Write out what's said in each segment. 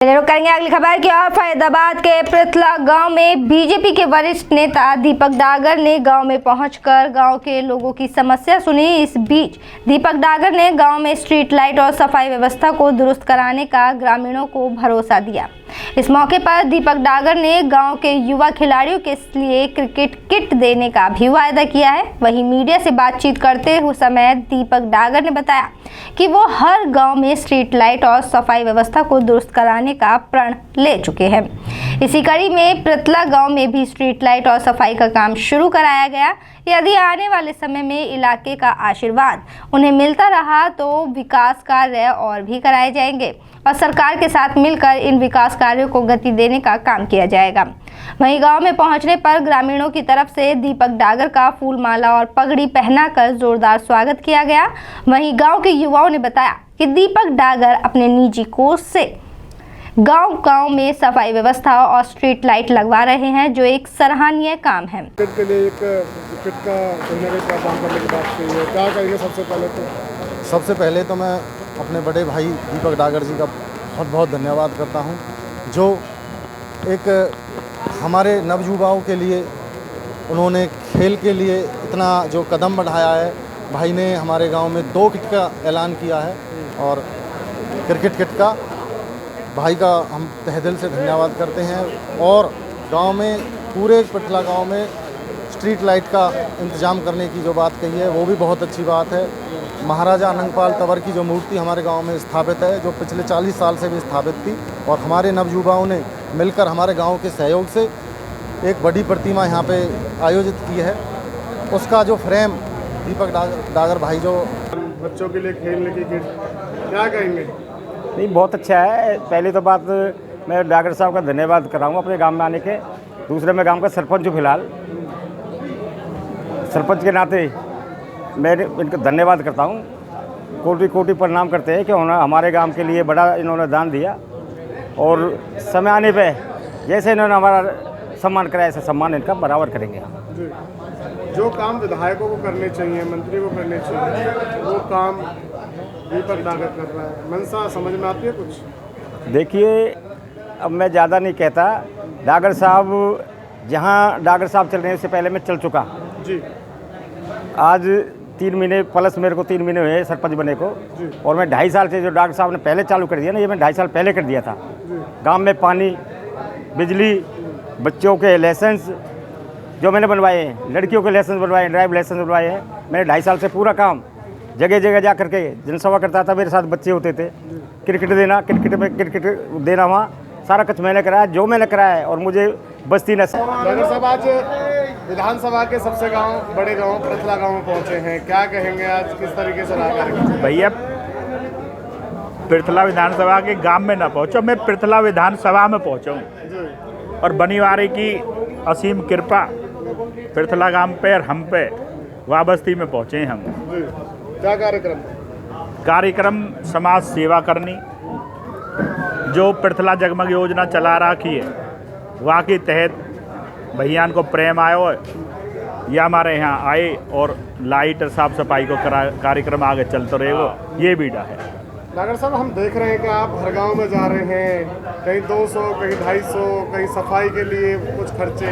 रुक करेंगे अगली खबर की और। फरीदाबाद के पृथला गांव में बीजेपी के वरिष्ठ नेता दीपक डागर ने गांव में पहुंचकर गांव के लोगों की समस्या सुनी। इस बीच दीपक डागर ने गांव में स्ट्रीट लाइट और सफाई व्यवस्था को दुरुस्त कराने का ग्रामीणों को भरोसा दिया। इस मौके पर दीपक डागर ने गांव के युवा खिलाड़ियों के लिए क्रिकेट किट देने का भी वायदा किया है। वहीं मीडिया से बातचीत करते हुए समय दीपक डागर ने बताया कि वो हर गांव में स्ट्रीट लाइट और सफाई व्यवस्था को दुरुस्त कराने का प्रण ले चुके हैं। इसी कड़ी में पृथला गांव में भी स्ट्रीट लाइट और सफाई का काम शुरू कराया गया। यदि आने वाले समय में इलाके का आशीर्वाद उन्हें मिलता रहा तो विकास कार्य और भी कराए जाएंगे और सरकार के साथ मिलकर इन विकास कार्यों को गति देने का काम किया जाएगा। वहीं गांव में पहुंचने पर ग्रामीणों की तरफ से दीपक डागर का फूल माला और पगड़ी पहनाकर जोरदार स्वागत किया गया। वहीं गांव के युवाओं ने बताया कि दीपक डागर अपने निजी कोष से गांव में सफाई व्यवस्था और स्ट्रीट लाइट लगवा रहे हैं, जो एक सराहनीय काम है। के लिए एक क्रिकेट का काम करने की बात कही है, क्या कहेंगे? सबसे पहले तो मैं अपने बड़े भाई दीपक डागर जी का बहुत बहुत धन्यवाद करता हूं, जो एक हमारे नवयुवाओं के लिए उन्होंने खेल के लिए इतना जो कदम बढ़ाया है। भाई ने हमारे गांव में 2 किट का ऐलान किया है और क्रिकेट किट का भाई का हम तहे दिल से धन्यवाद करते हैं। और गांव में पूरे पृथला गांव में स्ट्रीट लाइट का इंतजाम करने की जो बात कही है वो भी बहुत अच्छी बात है। महाराजा अनंगपाल तंवर की जो मूर्ति हमारे गांव में स्थापित है, जो पिछले 40 साल से भी स्थापित थी, और हमारे नवयुवाओं ने मिलकर हमारे गांव के सहयोग से एक बड़ी प्रतिमा यहाँ पे आयोजित की है। उसका जो फ्रेम दीपक डागर भाई जो बच्चों के लिए खेलने की किट, क्या कहेंगे? नहीं, बहुत अच्छा है। पहली तो बात मैं डागर साहब का धन्यवाद कराऊंगा अपने गांव में आने के। दूसरे मैं गांव का सरपंच हूँ, फिलहाल सरपंच के नाते मैं इनका धन्यवाद करता हूँ। कोटि कोटि प्रणाम करते हैं कि उन्होंने हमारे गांव के लिए बड़ा इन्होंने दान दिया और समय आने पे जैसे इन्होंने हमारा सम्मान कराया ऐसा सम्मान इनका बराबर करेंगे। जो काम विधायकों को करने चाहिए, मंत्री को करने चाहिए, वो काम दीपक डागर कर रहा है। मनसा समझ में आती है कुछ? देखिए, अब मैं ज़्यादा नहीं कहता। डागर साहब जहाँ डागर साहब चल रहे हैं उससे पहले मैं चल चुका जी। आज 3 महीने प्लस मेरे को 3 महीने हुए सरपंच बने को, और मैं 2.5 साल से जो डागर साहब ने पहले चालू कर दिया ना, ये मैं 2.5 साल पहले कर दिया था। गांव में पानी, बिजली, बच्चों के लाइसेंस जो मैंने बनवाए हैं, लड़कियों के लाइसेंस बनवाए हैं, ड्राइव लाइसेंस बनवाए हैं। मैंने 2.5 साल से पूरा काम जगह जगह जा करके जनसभा करता था। मेरे साथ बच्चे होते थे, क्रिकेट देना, क्रिकेट देना, वहाँ सारा कुछ मैंने कराया, जो मैंने कराया है। और मुझे बस्ती न डागर साहब आज विधानसभा के सबसे बड़े गांव पृथला गांव में पहुंचे हैं, क्या कहेंगे? आज किस तरीके से रहा कार्यक्रम? भैया, पृथला विधानसभा के गांव में ना पहुंचो, मैं पृथला विधानसभा में पहुंचा हूँ और बनीवारी की असीम कृपा पृथला गांव पे और हम पे वाबस्ती में पहुंचे हैं हम। क्या कार्यक्रम समाज सेवा करनी, जो पृथला जगमग योजना चला रखी है वहाँ के तहत भैया को प्रेम आयो है या हमारे यहाँ आए और लाइट और साफ सफाई को कार्यक्रम आगे चलते रहेगा, ये बीड़ा है। डागर साहब, हम देख रहे हैं कि आप हर गांव में जा रहे हैं, कहीं 200, कहीं 250, कहीं सफाई के लिए कुछ खर्चे।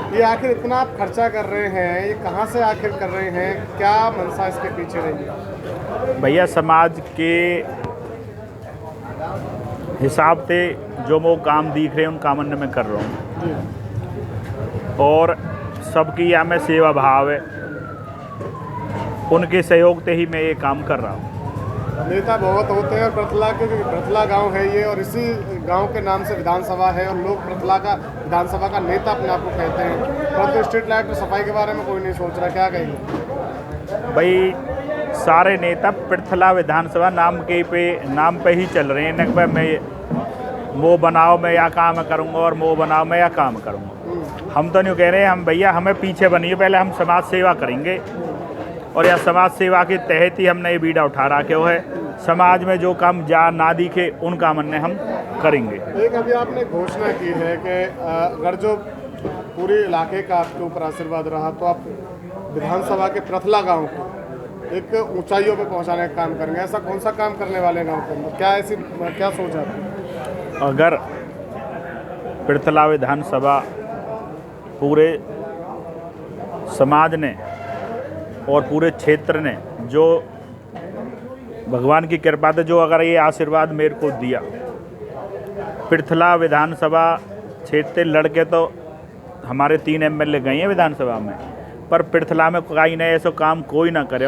ये आखिर इतना आप खर्चा कर रहे हैं, ये कहाँ से आखिर कर रहे हैं? क्या मनसा इसके पीछे रही है? भैया, समाज के हिसाब से जो वो काम दिख रहे हैं उन कामन में कर रहा हूँ, और सबकी या में सेवा भाव है, उनके सहयोग से ही मैं ये काम कर रहा हूँ। नेता बहुत होते हैं और पृथला गांव है ये, और इसी गांव के नाम से विधानसभा है, और लोग पृथला का विधानसभा का नेता अपने आप को कहते हैं, परंतु स्ट्रीट लाइट और सफाई के बारे में कोई नहीं सोच रहा। क्या कहेंगे? भाई, सारे नेता पृथला विधानसभा नाम पे ही चल रहे हैं। न मैं वो बनाओ मैं या काम करूँगा और वो बनाओ मैं या काम करूँगा। हम तो नहीं कह रहे हैं, हम भैया हमें पीछे बनिए, पहले हम समाज सेवा करेंगे और यह समाज सेवा के तहत ही हमने ये बीड़ा उठा रखे हो है। समाज में जो काम ना दिखे उन कामन ने हम करेंगे। एक अभी आपने घोषणा की है कि अगर जो पूरे इलाके का आपके ऊपर आशीर्वाद रहा तो आप विधानसभा के पृथला गांव को एक ऊंचाइयों पे पहुंचाने का काम करेंगे। ऐसा कौन सा काम करने वाले गांव के अंदर? क्या सोच है आपकी? अगर पृथला विधानसभा पूरे समाज ने और पूरे क्षेत्र ने जो भगवान की कृपा से जो अगर ये आशीर्वाद मेरे को दिया, पृथला विधानसभा क्षेत्र लड़के तो हमारे 3 एमएलए गए हैं विधानसभा में, पर पृथला में कहीं ना ऐसा काम कोई ना करे।